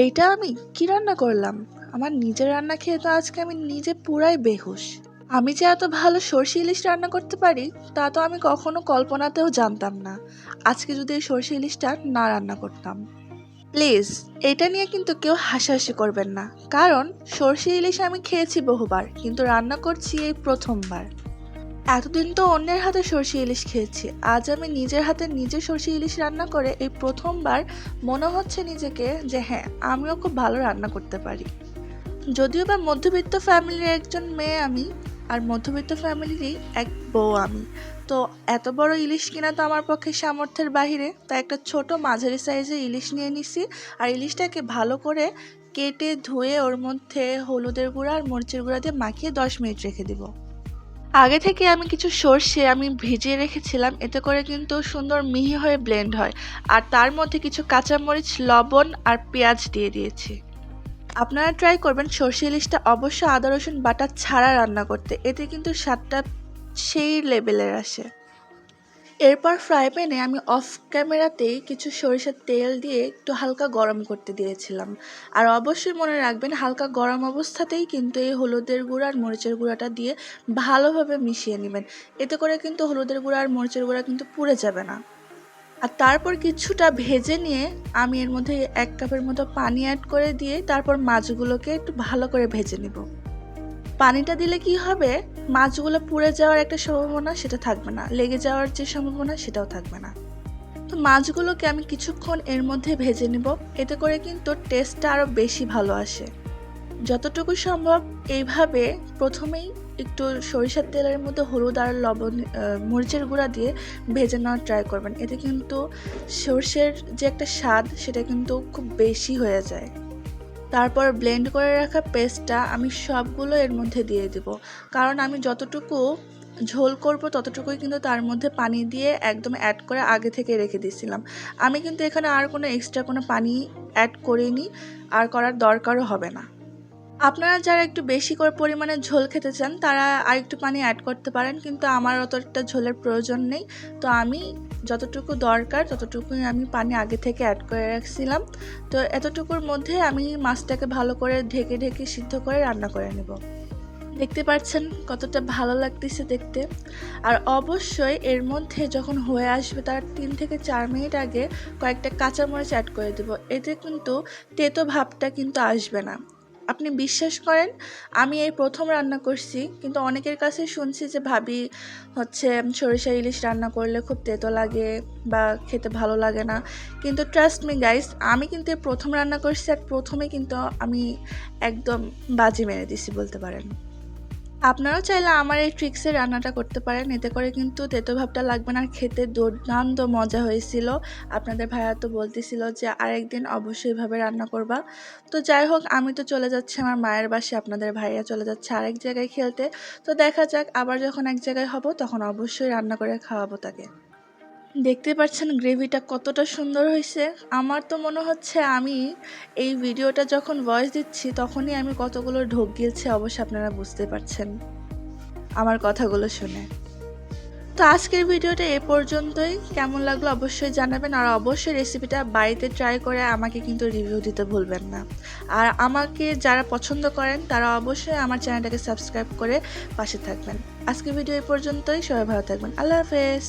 এইটা আমি কি রান্না করলাম? আমার নিজের রান্না খেয়ে তো আজকে আমি নিজে পুরাই বেহুশ। আমি যে এত ভালো সরষে ইলিশ রান্না করতে পারি তা তো আমি কখনো কল্পনাতেও জানতাম না। আজকে যদি এই সরষে ইলিশটা না রান্না করতাম। প্লিজ এটা নিয়ে কিন্তু কেউ হাসাহাসি করবেন না, কারণ সরষে ইলিশ আমি খেয়েছি বহুবার, কিন্তু রান্না করছি এই প্রথমবার। এতদিন তো অন্যের হাতে সরষে ইলিশ খেয়েছি, আজ আমি নিজের হাতে নিজে সরষে ইলিশ রান্না করে এই প্রথমবার মনে হচ্ছে নিজেকে যে হ্যাঁ, আমিও খুব ভালো রান্না করতে পারি। যদিও বা মধ্যবিত্ত ফ্যামিলির একজন মেয়ে আমি, আর মধ্যবিত্ত ফ্যামিলিরই এক বউ আমি, তো এত বড় ইলিশ কিনা তো আমার পক্ষে সামর্থ্যের বাহিরে, তাই একটা ছোট মাঝারি সাইজের ইলিশ নিয়ে নিছি। আর ইলিশটাকে ভালো করে কেটে ধুয়ে ওর মধ্যে হলুদের গুঁড়া আর মরিচের গুঁড়া দিয়ে মাখিয়ে 10 মিনিট রেখে দিব। আগে থেকে আমি কিছু সর্ষে ভিজিয়ে রেখেছিলাম, এতে করে কিন্তু সুন্দর মিহি হয়ে ব্লেন্ড হয়। আর তার মধ্যে কিছু কাঁচামরিচ, লবণ আর পেঁয়াজ দিয়ে দিয়েছি। আপনারা ট্রাই করবেন সর্ষে ইলিশটা অবশ্য আদা রসুন বাটা ছাড়া রান্না করতে, এতে কিন্তু স্বাদটা সেই লেভেলের আসে। এরপর ফ্রাই প্যানে আমি অফ ক্যামেরাতেই কিছু সরিষার তেল দিয়ে একটু হালকা গরম করতে দিয়েছিলাম। আর অবশ্যই মনে রাখবেন, হালকা গরম অবস্থাতেই কিন্তু এই হলুদের গুঁড়া আর মরিচের গুঁড়াটা দিয়ে ভালোভাবে মিশিয়ে নেবেন। এতে করে কিন্তু হলুদের গুঁড়া আর মরিচের গুঁড়া কিন্তু পুড়ে যাবে না। আর তারপর কিছুটা ভেজে নিয়ে আমি এর মধ্যে 1 কাপের মতো পানি অ্যাড করে দিয়ে তারপর মাছগুলোকে একটু ভালো করে ভেজে নেব। পানিটা দিলে কি হবে, মাছগুলো পুড়ে যাওয়ার একটা সম্ভাবনা সেটা থাকবে না, লেগে যাওয়ার যে সম্ভাবনা সেটাও থাকবে না। তো মাছগুলোকে আমি কিছুক্ষণ এর মধ্যে ভেজে নেব, এতে করে কিন্তু টেস্টটা আরও বেশি ভালো আসে। যতটুকু সম্ভব এইভাবে প্রথমেই একটু সরিষার তেলের মধ্যে হলুদ আর লবণ মরিচের গুঁড়া দিয়ে ভেজে নেওয়ার ট্রাই করবেন, এতে কিন্তু সর্ষের যে একটা স্বাদ সেটা কিন্তু খুব বেশি হয়ে যায়। তারপর ব্লেন্ড করে রাখা পেস্টটা আমি সবগুলো এর মধ্যে দিয়ে দেব, কারণ আমি যতটুকু ঝোল করব ততটুকুই কিন্তু তার মধ্যে পানি দিয়ে একদম অ্যাড করে আগে থেকে রেখে দিয়েছিলাম। আমি কিন্তু এখানে আর কোনো এক্সট্রা কোনো পানি অ্যাড করিনি, আর করার দরকারও হবে না। আপনারা যারা একটু বেশি করে পরিমাণে ঝোল খেতে চান তারা আর একটু পানি অ্যাড করতে পারেন, কিন্তু আমার অতটা ঝোলের প্রয়োজন নেই। তো আমি যতটুকু দরকার ততটুকুই আমি পানি আগে থেকে অ্যাড করে রাখছিলাম। তো এতটুকুর মধ্যে আমি মাছটাকে ভালো করে ঢেকে ঢেকে সিদ্ধ করে রান্না করে নেব। দেখতে পাচ্ছেন কতটা ভালো লাগতেছে দেখতে। আর অবশ্যই এর মধ্যে যখন হয়ে আসবে তার 3 থেকে 4 মিনিট আগে কয়েকটা কাঁচামরিচ অ্যাড করে দেব, এতে কিন্তু তেতো ভাবটা কিন্তু আসবে না। আপনি বিশ্বাস করেন, আমি এই প্রথম রান্না করছি, কিন্তু অনেকের কাছে শুনছি যে ভাবি হচ্ছে সরিষা ইলিশ রান্না করলে খুব তেতো লাগে বা খেতে ভালো লাগে না, কিন্তু ট্রাস্ট মি গাইস, আমি কিন্তু এই প্রথম রান্না করছি আর প্রথমে কিন্তু আমি একদম বাজি মেরে দিছি বলতে পারেন। আপনারাও চাইলে আমার এই ট্রিক্সের রান্নাটা করতে পারেন, এতে করে কিন্তু তেতো ভাবটা লাগবে না, আর খেতে দুর্দান্ত মজা হয়েছিল। আপনাদের ভাইয়া তো বলতেছিল যে আরেকদিন অবশ্যই এভাবে রান্না করবা। তো যাই হোক, আমি তো চলে যাচ্ছি আমার মায়ের বাসায়, আপনাদের ভাইয়া চলে যাচ্ছে আরেক জায়গায় খেলতে। তো দেখা যাক, আবার যখন এক জায়গায় হব তখন অবশ্যই রান্না করে খাওয়াবো তাকে। দেখতে পাচ্ছেন গ্রেভিটা কতটা সুন্দর হয়েছে। আমার তো মনে হচ্ছে আমি এই ভিডিওটা যখন ভয়েস দিচ্ছি তখনই আমি কতগুলো ঢোক গিলছে, অবশ্য আপনারা বুঝতে পারছেন আমার কথাগুলো শুনে। তো আজকের ভিডিওটা এ পর্যন্তই। কেমন লাগলো অবশ্যই জানাবেন, আর অবশ্যই রেসিপিটা বাড়িতে ট্রাই করে আমাকে কিন্তু রিভিউ দিতে ভুলবেন না। আর আমাকে যারা পছন্দ করেন তারা অবশ্যই আমার চ্যানেলটাকে সাবস্ক্রাইব করে পাশে থাকবেন। আজকের ভিডিও এ পর্যন্তই, সবাই ভালো থাকবেন। আল্লাহ হাফেজ।